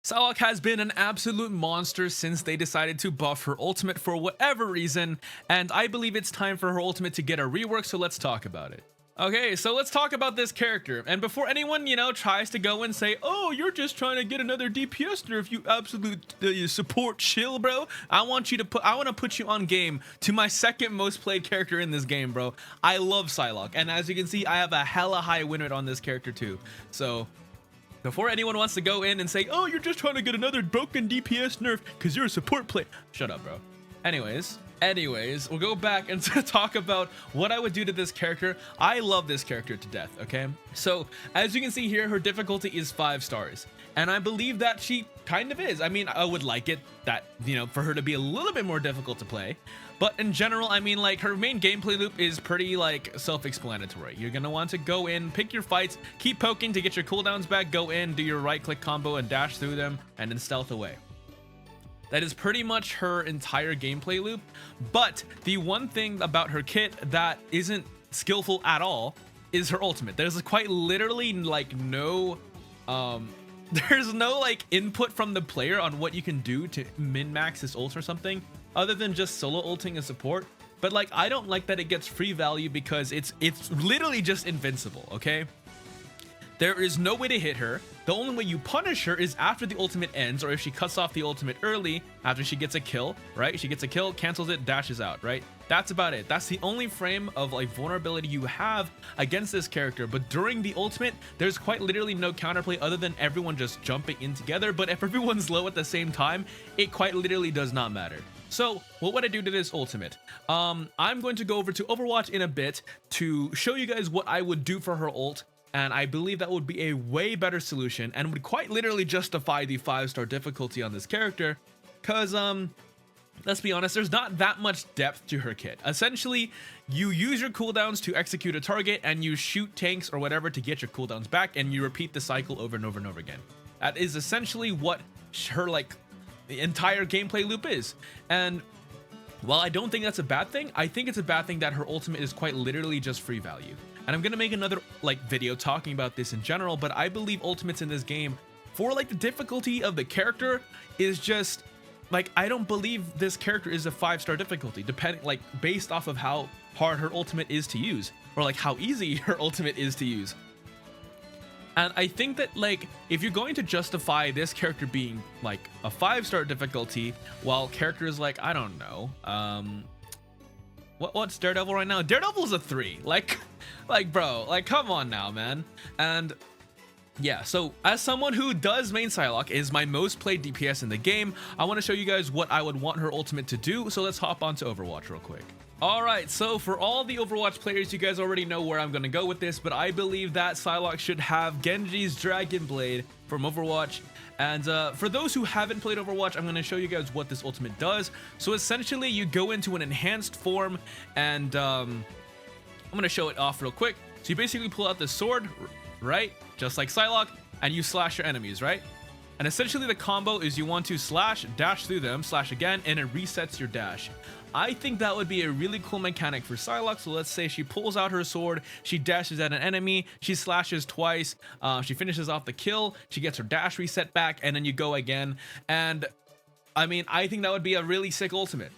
Psylocke has been an absolute monster since they decided to buff her ultimate for whatever reason, and I believe it's time for her ultimate to get a rework, so let's talk about it. Okay, so let's talk about this character, and before anyone, tries to go and say, oh, you're just trying to get another DPS nerf, you absolute support chill, bro. I want to put you on game to my second most played character in this game, bro. I love Psylocke, and as you can see, I have a hella high win rate on this character too, so before anyone wants to go in and say, oh, you're just trying to get another broken DPS nerf because you're a support player. Shut up, bro. Anyways, we'll go back and talk about what I would do to this character. I love this character to death, okay? So, as you can see here, her difficulty is 5 stars. And I believe that she kind of is. I mean, I would like it that, for her to be a little bit more difficult to play. But in general, I mean, like, her main gameplay loop is pretty, like, self-explanatory. You're gonna want to go in, pick your fights, keep poking to get your cooldowns back, go in, do your right-click combo and dash through them, and then stealth away. That is pretty much her entire gameplay loop. But the one thing about her kit that isn't skillful at all is her ultimate. There's quite literally, like, no... there's no, like, input from the player on what you can do to min-max this ult or something, other than just solo ulting a support. But, like, I don't like that it gets free value because it's literally just invincible, okay? There is no way to hit her. The only way you punish her is after the ultimate ends, or if she cuts off the ultimate early, after she gets a kill, right? She gets a kill, cancels it, dashes out, right? That's about it. That's the only frame of, like, vulnerability you have against this character. But during the ultimate, there's quite literally no counterplay other than everyone just jumping in together. But if everyone's low at the same time, it quite literally does not matter. So what would I do to this ultimate? I'm going to go over to Overwatch in a bit to show you guys what I would do for her ult. And I believe that would be a way better solution and would quite literally justify the 5-star difficulty on this character. Cause let's be honest, there's not that much depth to her kit. Essentially, you use your cooldowns to execute a target and you shoot tanks or whatever to get your cooldowns back, and you repeat the cycle over and over and over again. That is essentially what her, like, entire gameplay loop is. And while I don't think that's a bad thing, I think it's a bad thing that her ultimate is quite literally just free value. And I'm gonna make another, like, video talking about this in general, but I believe ultimates in this game, for, like, the difficulty of the character, is just, like, I don't believe this character is a 5-star difficulty, like, based off of how hard her ultimate is to use, or, like, how easy her ultimate is to use. And I think that, like, if you're going to justify this character being, like, a 5-star difficulty, while characters like, I don't know, what's Daredevil right now? Daredevil's a 3. Like, bro, like, come on now, man. And yeah, so as someone who does main Psylocke, is my most played DPS in the game, I want to show you guys what I would want her ultimate to do. So let's hop onto Overwatch real quick. Alright, so for all the Overwatch players, you guys already know where I'm going to go with this, but I believe that Psylocke should have Genji's Dragon Blade from Overwatch. And for those who haven't played Overwatch, I'm going to show you guys what this ultimate does. So essentially, you go into an enhanced form, and I'm going to show it off real quick. So you basically pull out the sword, right? Just like Psylocke, and you slash your enemies, right? And essentially the combo is you want to slash, dash through them, slash again, and it resets your dash. I think that would be a really cool mechanic for Psylocke. So let's say she pulls out her sword, she dashes at an enemy, she slashes twice, she finishes off the kill, she gets her dash reset back, and then you go again. And I mean, I think that would be a really sick ultimate.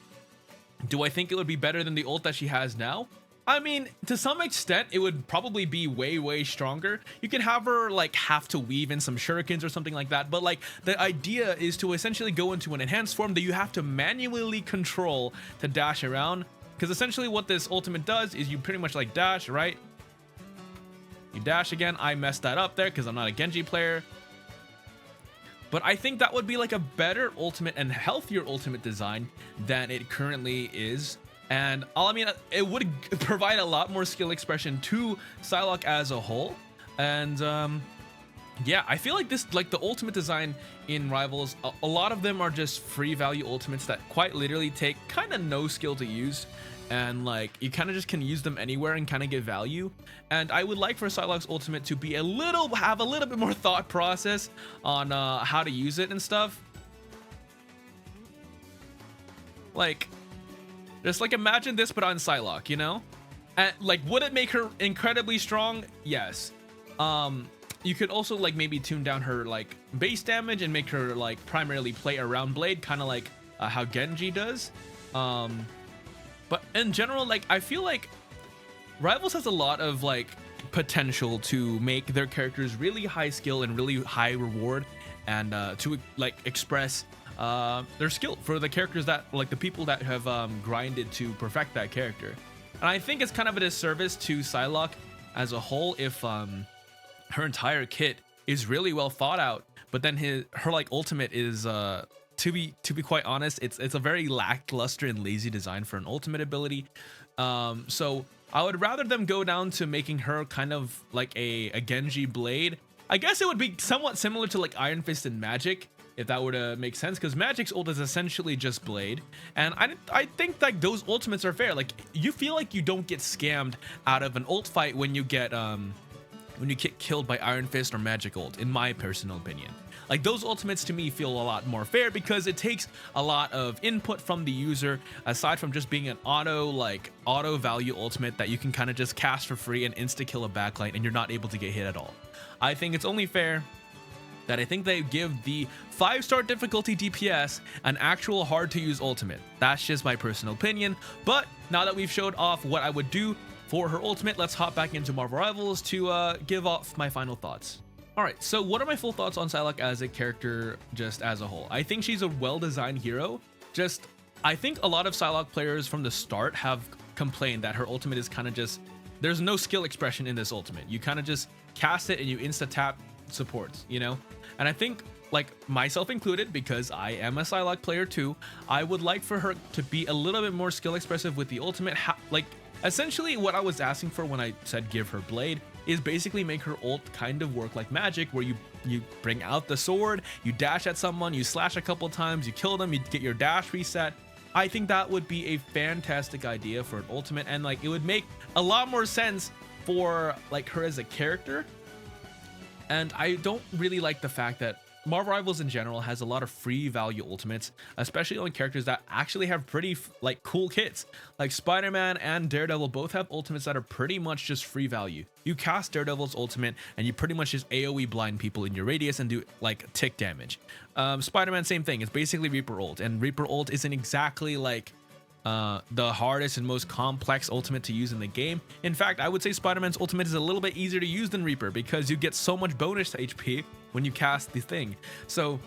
Do I think it would be better than the ult that she has now? I mean, to some extent, it would probably be way, way stronger. You can have her, like, have to weave in some shurikens or something like that, but, like, the idea is to essentially go into an enhanced form that you have to manually control to dash around, because essentially what this ultimate does is you pretty much, like, dash, right? You dash again. I messed that up there because I'm not a Genji player. But I think that would be, like, a better ultimate and healthier ultimate design than it currently is. And I mean, it would provide a lot more skill expression to Psylocke as a whole. And yeah, I feel like this, like, the ultimate design in Rivals, a lot of them are just free value ultimates that quite literally take kind of no skill to use. And, like, you kind of just can use them anywhere and kind of get value. And I would like for Psylocke's ultimate to be have a little bit more thought process on how to use it and stuff. Like, just, like, imagine this but on Psylocke, you know? And, like, would it make her incredibly strong? Yes. you could also like maybe tune down her like base damage and make her like primarily play around blade, kind of like how Genji does. But in general, like I feel like Rivals has a lot of like potential to make their characters really high skill and really high reward, and to like express their skill for the characters that like the people that have grinded to perfect that character. And I think it's kind of a disservice to Psylocke as a whole if her entire kit is really well thought out, but then her like ultimate is to be quite honest, it's a very lackluster and lazy design for an ultimate ability. So I would rather them go down to making her kind of like a Genji blade. I guess it would be somewhat similar to like Iron Fist and Magic, if that were to make sense, because Magic's ult is essentially just blade, and I think like those ultimates are fair. Like you feel like you don't get scammed out of an ult fight when you get killed by Iron Fist or Magic ult, in my personal opinion. Like those ultimates to me feel a lot more fair because it takes a lot of input from the user, aside from just being an auto value ultimate that you can kind of just cast for free and insta kill a backline and you're not able to get hit at all. I think it's only fair that I think they give the 5-star difficulty DPS an actual hard to use ultimate. That's just my personal opinion. But now that we've showed off what I would do for her ultimate, let's hop back into Marvel Rivals to give off my final thoughts. Alright, so what are my full thoughts on Psylocke as a character just as a whole? I think she's a well-designed hero. I think a lot of Psylocke players from the start have complained that her ultimate is kind of just, there's no skill expression in this ultimate. You kind of just cast it and you insta-tap supports, you know? And I think, like myself included, because I am a Psylocke player too, I would like for her to be a little bit more skill expressive with the ultimate. Like, essentially what I was asking for when I said give her blade is basically make her ult kind of work like Magic, where you bring out the sword, you dash at someone, you slash a couple times, you kill them, you get your dash reset. I think that would be a fantastic idea for an ultimate, and like it would make a lot more sense for like her as a character. And I don't really like the fact that Marvel Rivals in general has a lot of free value ultimates, especially on characters that actually have pretty like cool kits. Like Spider-Man and Daredevil both have ultimates that are pretty much just free value. You cast Daredevil's ultimate and you pretty much just AoE blind people in your radius and do like tick damage. Spider-Man, same thing. It's basically Reaper ult, and Reaper ult isn't exactly like the hardest and most complex ultimate to use in the game. In fact, I would say Spider-Man's ultimate is a little bit easier to use than Reaper because you get so much bonus HP when you cast the thing. So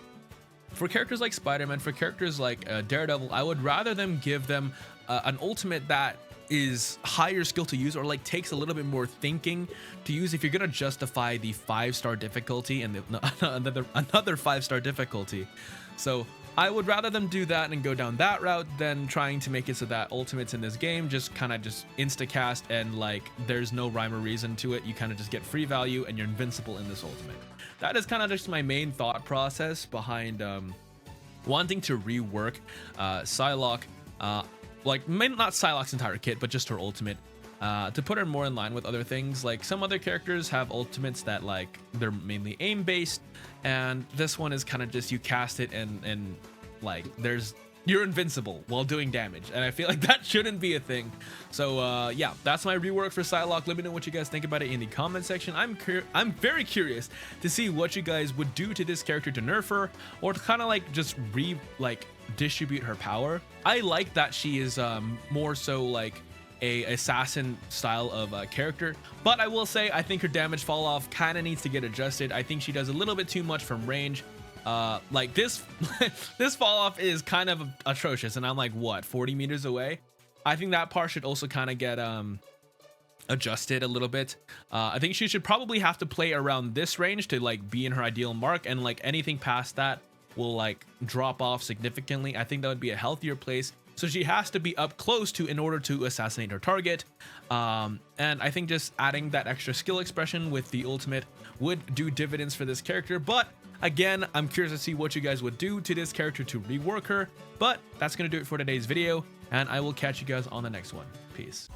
for characters like Spider-Man, for characters like Daredevil, I would rather them give them an ultimate that is higher skill to use, or like takes a little bit more thinking to use if you're gonna justify the 5-star difficulty and another 5-star difficulty. So I would rather them do that and go down that route than trying to make it so that ultimates in this game just kind of just insta-cast and like there's no rhyme or reason to it. You kind of just get free value and you're invincible in this ultimate. That is kind of just my main thought process behind wanting to rework Psylocke, like maybe not Psylocke's entire kit, but just her ultimate, to put her more in line with other things. Like some other characters have ultimates that like they're mainly aim based, and this one is kind of just you cast it and like you're invincible while doing damage, and I feel like that shouldn't be a thing. So yeah, that's my rework for Psylocke. Let me know what you guys think about it in the comment section. I'm very curious to see what you guys would do to this character to nerf her, or to kind of like just distribute her power. I like that she is more so like a assassin style of character, but I will say I think her damage fall off kind of needs to get adjusted. I think she does a little bit too much from range. Like this this fall off is kind of atrocious, and I'm like, what, 40 meters away? I think that part should also kind of get adjusted a little bit. I think she should probably have to play around this range to like be in her ideal mark, and like anything past that will like drop off significantly. I think that would be a healthier place. So she has to be up close to in order to assassinate her target. And I think just adding that extra skill expression with the ultimate would do dividends for this character. But again, I'm curious to see what you guys would do to this character to rework her. But that's going to do it for today's video, and I will catch you guys on the next one. Peace.